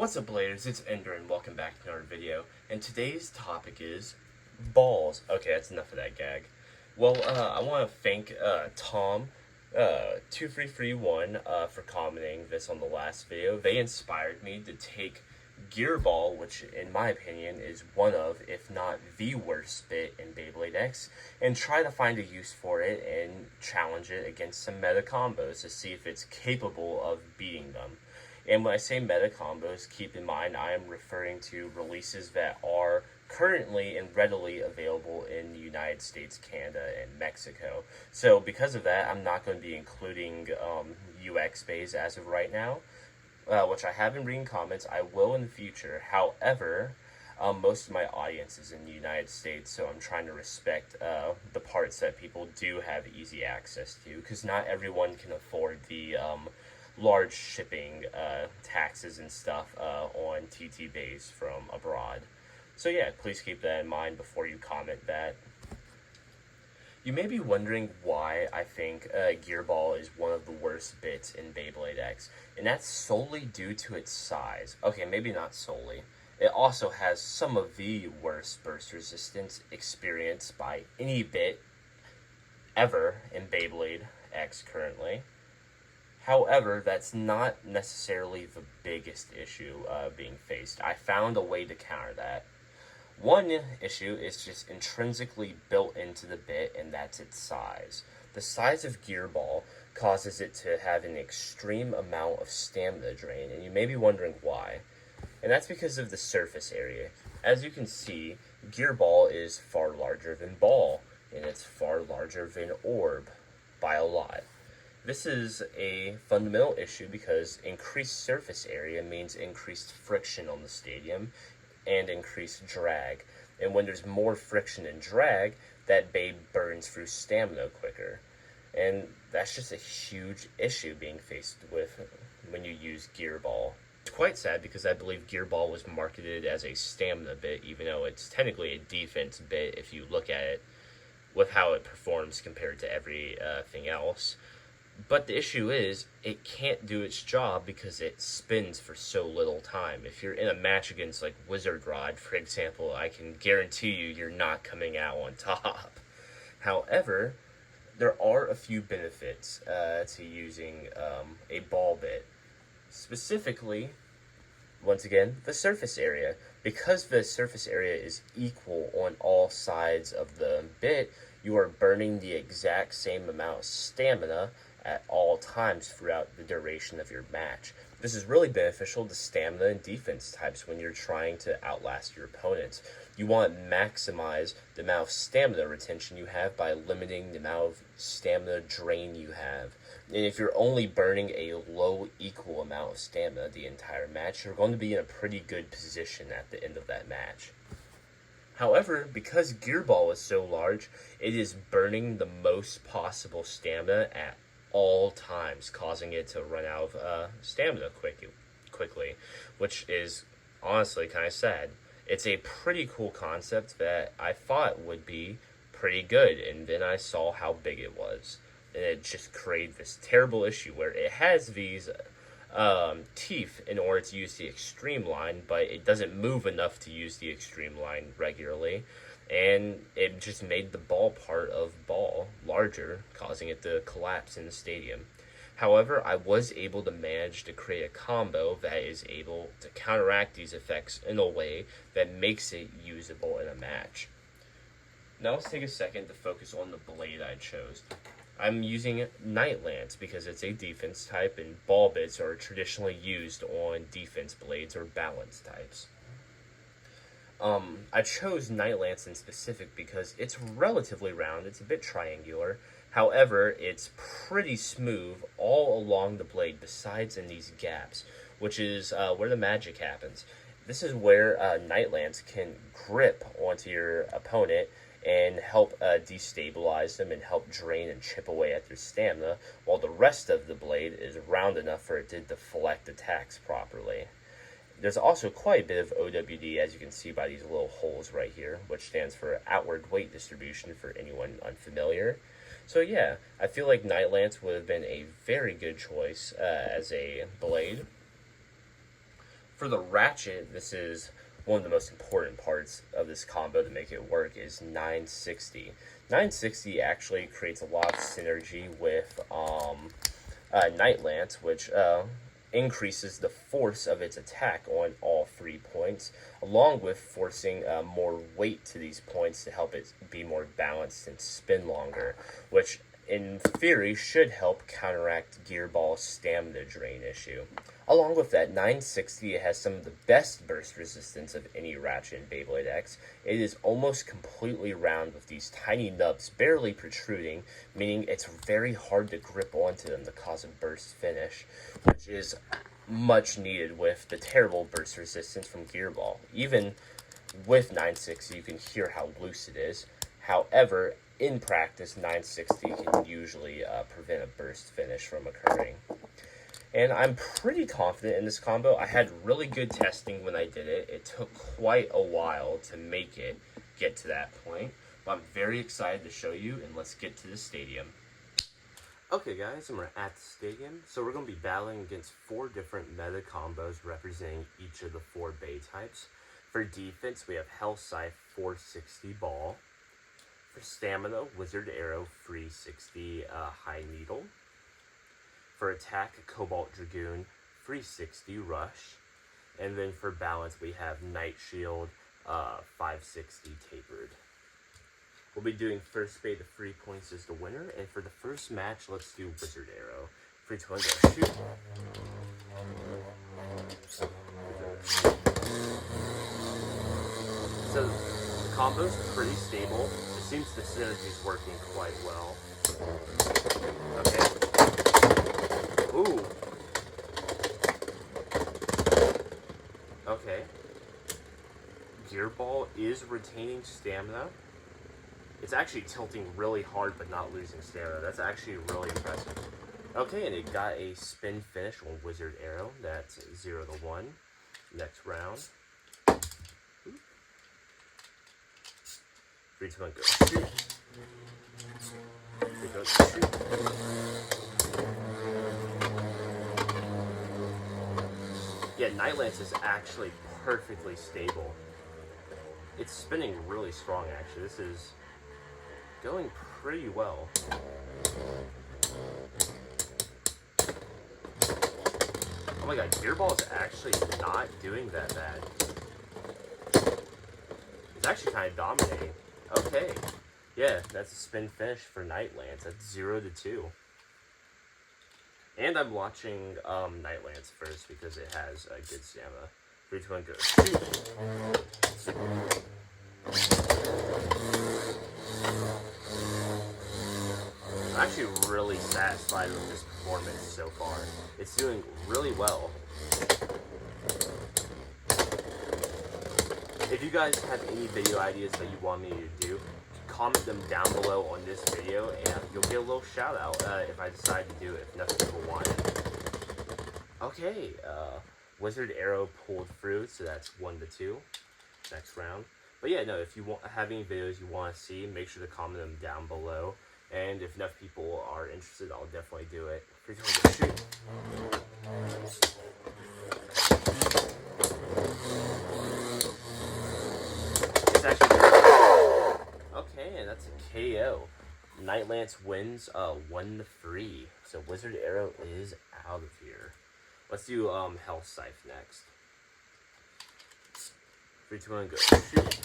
What's up, Bladers? It's Ender, and welcome back to another video. And today's topic is balls. Okay, that's enough of that gag. Well, I want to thank Tom, 2331, for commenting this on the last video. They inspired me to take Gear Ball, which in my opinion is one of, if not the worst bit in Beybladex, and try to find a use for it and challenge it against some meta combos to see if it's capable of beating them. And when I say meta combos, keep in mind I am referring to releases that are currently and readily available in the United States, Canada, and Mexico. So because of that, I'm not going to be including UX bays as of right now, which I have been reading comments. I will in the future. However, most of my audience is in the United States, so I'm trying to respect the parts that people do have easy access to, because not everyone can afford the large shipping taxes and stuff on TT bays from abroad. So yeah, please keep that in mind before you comment that. You may be wondering why I think Gearball is one of the worst bits in Beybladex, and that's solely due to its size. Okay, maybe not solely. It also has some of the worst burst resistance experienced by any bit ever in Beybladex currently. However, that's not necessarily the biggest issue being faced. I found a way to counter that. One issue is just intrinsically built into the bit, and that's its size. The size of Gearball causes it to have an extreme amount of stamina drain, and you may be wondering why. And that's because of the surface area. As you can see, Gearball is far larger than Ball, and it's far larger than Orb by a lot. This is a fundamental issue because increased surface area means increased friction on the stadium and increased drag. And when there's more friction and drag, that Babe burns through stamina quicker. And that's just a huge issue being faced with when you use Gearball. It's quite sad because I believe Gearball was marketed as a stamina bit, even though it's technically a defense bit if you look at it with how it performs compared to everything else. But the issue is, it can't do its job because it spins for so little time. If you're in a match against, like, Wizard Rod, for example, I can guarantee you're not coming out on top. However, there are a few benefits to using a ball bit. Specifically, once again, the surface area. Because the surface area is equal on all sides of the bit, you are burning the exact same amount of stamina at all times throughout the duration of your match. This is really beneficial to stamina and defense types when you're trying to outlast your opponents. You want to maximize the amount of stamina retention you have by limiting the amount of stamina drain you have. And if you're only burning a low equal amount of stamina the entire match, you're going to be in a pretty good position at the end of that match. However, because Gearball is so large, it is burning the most possible stamina at all times, causing it to run out of stamina quickly, which is honestly kind of sad. It's a pretty cool concept that I thought would be pretty good, and then I saw how big it was, and it just created this terrible issue where it has these teeth in order to use the extreme line, but it doesn't move enough to use the extreme line regularly, and it just made the ball part of Ball larger, causing it to collapse in the stadium. However, I was able to manage to create a combo that is able to counteract these effects in a way that makes it usable in a match. Now let's take a second to focus on the blade I chose. I'm using Night Lance because it's a defense type, and ball bits are traditionally used on defense blades or balance types. I chose Night Lance in specific because it's relatively round, it's a bit triangular. However, it's pretty smooth all along the blade besides in these gaps, which is where the magic happens. This is where Night Lance can grip onto your opponent and help destabilize them and help drain and chip away at their stamina, while the rest of the blade is round enough for it to deflect attacks properly. There's also quite a bit of OWD, as you can see by these little holes right here, which stands for outward weight distribution for anyone unfamiliar. So yeah, I feel like Night Lance would have been a very good choice as a blade. For the ratchet, this is one of the most important parts of this combo to make it work, is 960. 960 actually creates a lot of synergy with Night Lance, which increases the force of its attack on all 3 points, along with forcing more weight to these points to help it be more balanced and spin longer, which in theory should help counteract Gearball's stamina drain issue. Along with that, 960 has some of the best burst resistance of any ratchet in Beybladex. It is almost completely round with these tiny nubs barely protruding, meaning it's very hard to grip onto them to cause a burst finish, which is much needed with the terrible burst resistance from Gearball. Even with 960, you can hear how loose it is. However, in practice, 960 can usually prevent a burst finish from occurring. And I'm pretty confident in this combo. I had really good testing when I did it. It took quite a while to make it get to that point. But I'm very excited to show you, and let's get to the stadium. Okay guys, and we're at the stadium. So we're going to be battling against 4 different meta combos representing each of the 4 Bay types. For defense, we have Hell Scythe 460 Ball. For stamina, Wizard Arrow 360 High Needle. For attack, Cobalt Dragoon 360 Rush. And then for balance, we have Night Shield 560 Tapered. We'll be doing first Bay to 3 points as the winner. And for the first match, let's do Wizard Arrow. 3, 2, 1, go. Shoot! So the combo's pretty stable. It seems the synergy's working quite well. Okay. Ooh. Okay. Gearball is retaining stamina. It's actually tilting really hard but not losing stamina. That's actually really impressive. Okay, and it got a spin finish on Wizard Arrow. That's 0 to 1. Next round. 3, 2, 1, go. Shoot. 3, 2, 1, shoot. Yeah, Night Lance is actually perfectly stable. It's spinning really strong, actually. This is going pretty well. Oh my god, Gearball is actually not doing that bad. It's actually kind of dominating. Okay. Yeah, that's a spin finish for Night Lance. That's 0 to 2. And I'm watching Night Lance first because it has a good stamina. 3, 2, 1, go. Shoot! I'm actually really satisfied with this performance so far. It's doing really well. If you guys have any video ideas that you want me to do, comment them down below on this video and you'll get a little shout out if I decide to do it, if enough people want it. Okay, Wizard Arrow pulled through, so that's 1 to 2. Next round. But yeah, no, if you have any videos you want to see, make sure to comment them down below. And if enough people are interested, I'll definitely do it. Shoot. It's actually okay, and that's a KO. Night Lance wins 1 to 3. So Wizard Arrow is out of here. Let's do Hell Scythe next. 3, 2, 1, go. Shoot.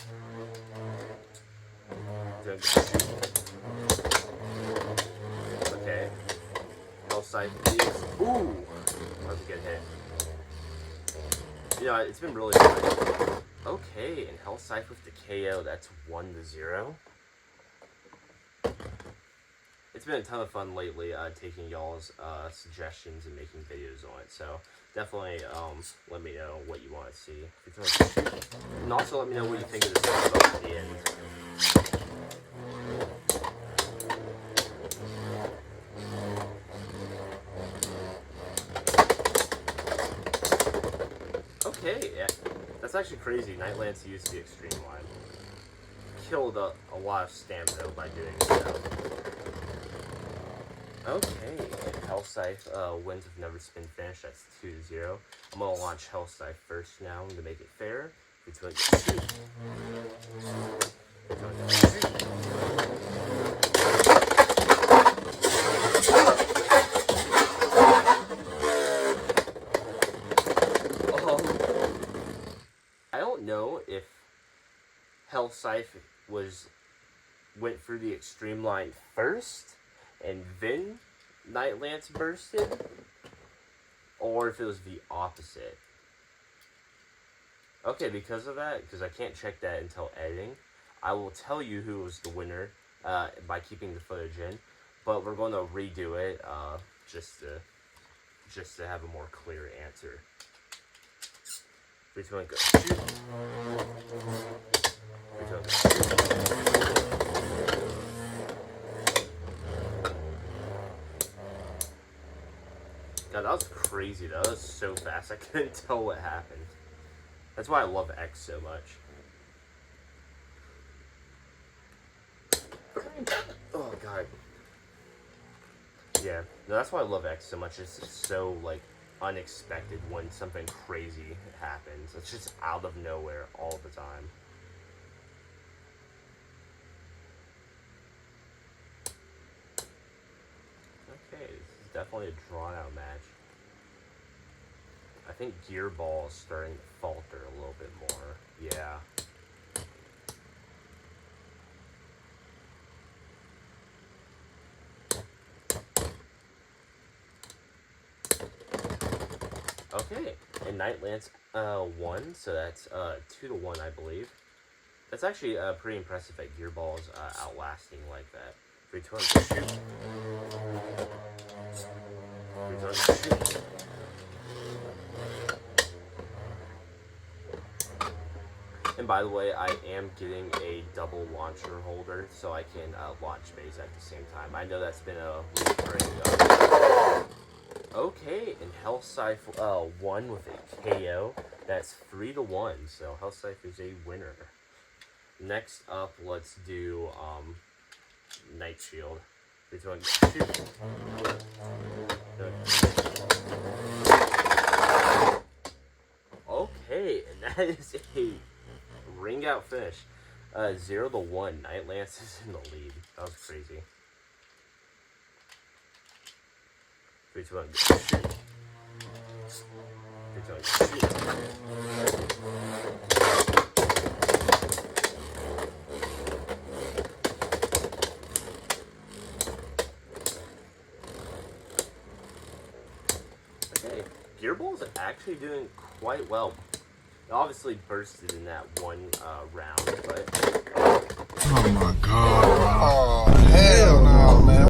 Okay. Hell Scythe is... Ooh! That was a good hit. You know, it's been really good. Okay, and Hell Scythe with the KO, that's 1 to 0. It's been a ton of fun lately taking y'all's suggestions and making videos on it, so definitely let me know what you want to see. And also let me know what you think of this combo at the end. Okay, yeah, that's actually crazy. Night Lance used the extreme line. Killed a lot of stamina by doing so. Okay, Hellscythe wins with never spin finish. That's 2-0. I'm gonna launch Hellscythe first now to make it fair. It's going to shoot. It's going to shoot. I don't know if Hellscythe went through the extreme line first and then Night Lance bursted, or if it was the opposite. Okay, because of that, because I can't check that until editing, I will tell you who was the winner by keeping the footage in, but we're going to redo it just to have a more clear answer. 3, 2, 1, go. Shoot. 3, 2, 1, go. Shoot. God, that was crazy. That was so fast. I couldn't tell what happened. That's why I love X so much. Oh, God. Yeah. No, that's why I love X so much. It's just so, like, unexpected when something crazy happens. It's just out of nowhere all the time. Okay, this is definitely a drawn-out match. I think Gear Ball is starting to falter a little bit more. Yeah. Okay, and Night Lance won, so that's 2-1, I believe. That's actually pretty impressive that Gear Ball is outlasting like that. 3, 2, 1, shoot. 3, 2, 1, shoot. And by the way, I am getting a double launcher holder, so I can launch Bays at the same time. I know that's been a recurring. Okay, and Hellscythe won with a KO. That's 3-1, so Hellscythe is a winner. Next up, let's do Night Shield. 3, 2, 1, shoot. Okay, and that is a ring out finish. 0-1. Night Lance is in the lead. That was crazy. 3, 2, 1, shoot. 3, 2, 1, shoot. Okay, Gearball is actually doing quite well. It obviously bursted in that one round, but... Oh my god. Oh, hell no, man.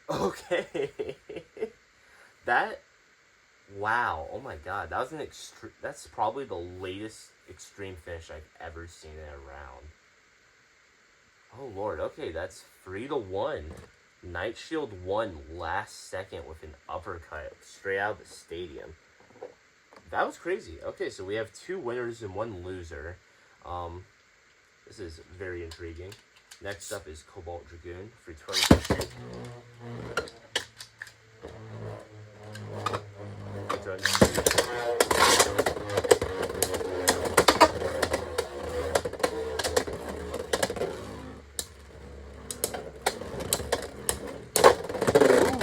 Okay. Wow, oh my god, that was that's probably the latest extreme finish I've ever seen in a round. Oh lord, okay, that's 3-1. Night Shield won last second with an uppercut straight out of the stadium. That was crazy. Okay, so we have 2 winners and 1 loser. This is very intriguing. Next up is Cobalt Dragoon for 20%.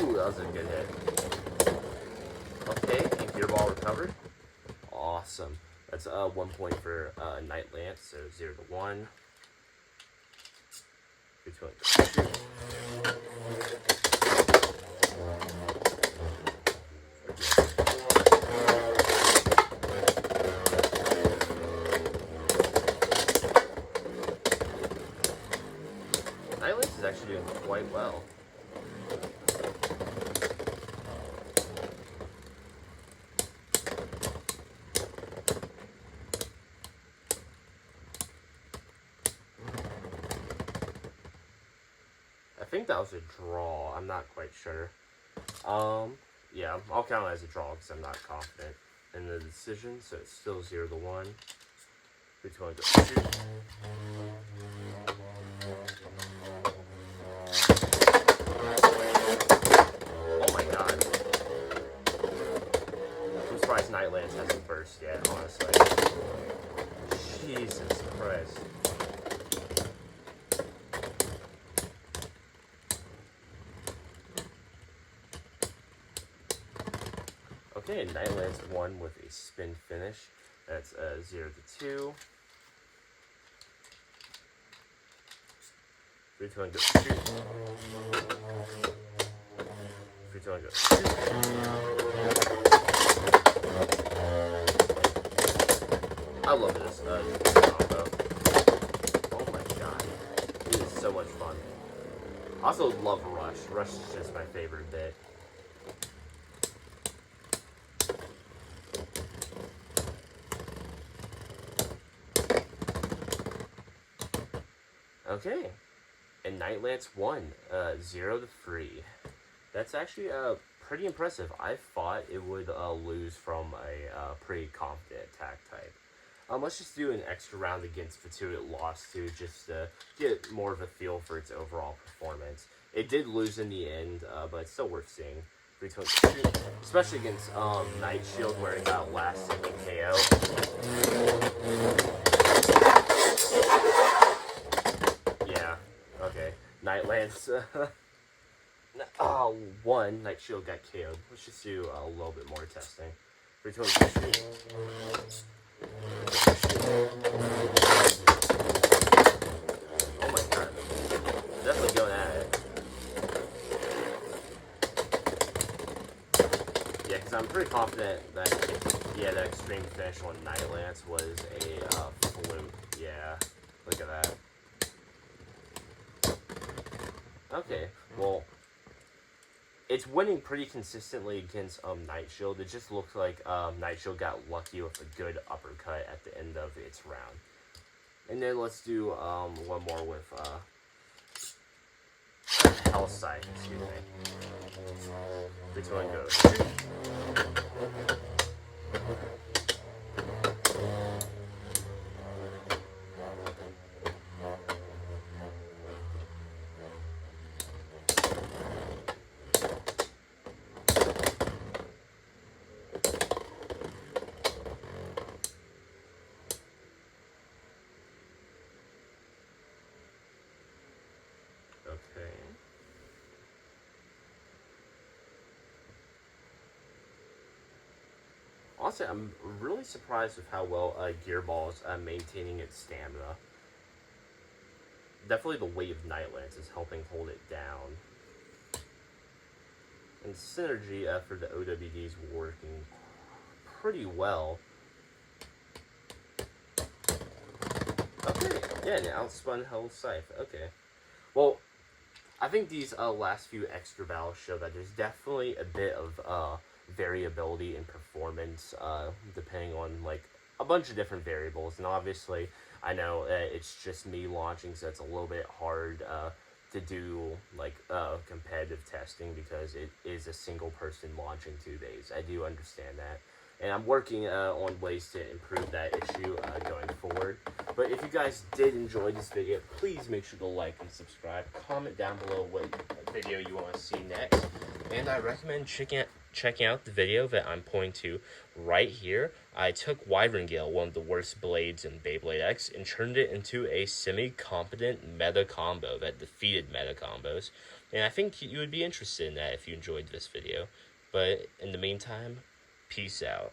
Ooh, that was a good hit. Okay, and Gear Ball recovered. Awesome. That's 1 point for Night Lance, so 0-1. 3, 2, 1, shoot. Night Lance is actually doing quite well. I think that was a draw. I'm not quite sure. Yeah, I'll count it as a draw because I'm not confident in the decision. So it's still 0-1. 3, 2, 1, go. Shoot. surprised Night Lance hasn't burst yet, honestly. Jesus Christ. Okay, Night Lance won with a spin finish. That's 0 to 2. 3, 2, 1, go. Shoot. 3, 2, 1, go. Shoot. I love this combo. Oh my god. It is so much fun. I also love Rush. Rush is just my favorite bit. Okay. And Night Lance won 0 to 3. That's actually pretty impressive. I thought it would lose from a pretty confident attack type. Let's just do an extra round against Fatu. It lost to just to get more of a feel for its overall performance. It did lose in the end, but it's still worth seeing. 3, 2, 1, especially against Night Shield, where it got last second KO. Yeah, okay. Night Lance. One Night Shield got KO'd. Let's just do a little bit more testing. 3, 2, 1, oh my god. Definitely going at it. Yeah, because I'm pretty confident that, that extreme finish on Night Lance was a fluke. Yeah, look at that. Okay, well, it's winning pretty consistently against Night Shield. It just looks like Night Shield got lucky with a good uppercut at the end of its round. And then let's do one more with Hell Scythe, excuse me. 3, 2, 1, go. Okay. Honestly, I'm really surprised with how well Gearball is maintaining its stamina. Definitely the weight of Night Lance is helping hold it down. And synergy for the OWD is working pretty well. Okay, yeah, and outspun Hell Scythe. Okay. Well, I think these last few extra battles show that there's definitely a bit of variability in performance, depending on like a bunch of different variables. And obviously, I know it's just me launching, so it's a little bit hard to do like competitive testing because it is a single person launching 2 days. I do understand that. And I'm working on ways to improve that issue going forward. But if you guys did enjoy this video, please make sure to like and subscribe. Comment down below what video you want to see next. And I recommend checking out the video that I'm pointing to right here. I took Wyvern Gale, one of the worst blades in Beybladex, and turned it into a semi-competent meta combo that defeated meta combos. And I think you would be interested in that if you enjoyed this video. But in the meantime, peace out.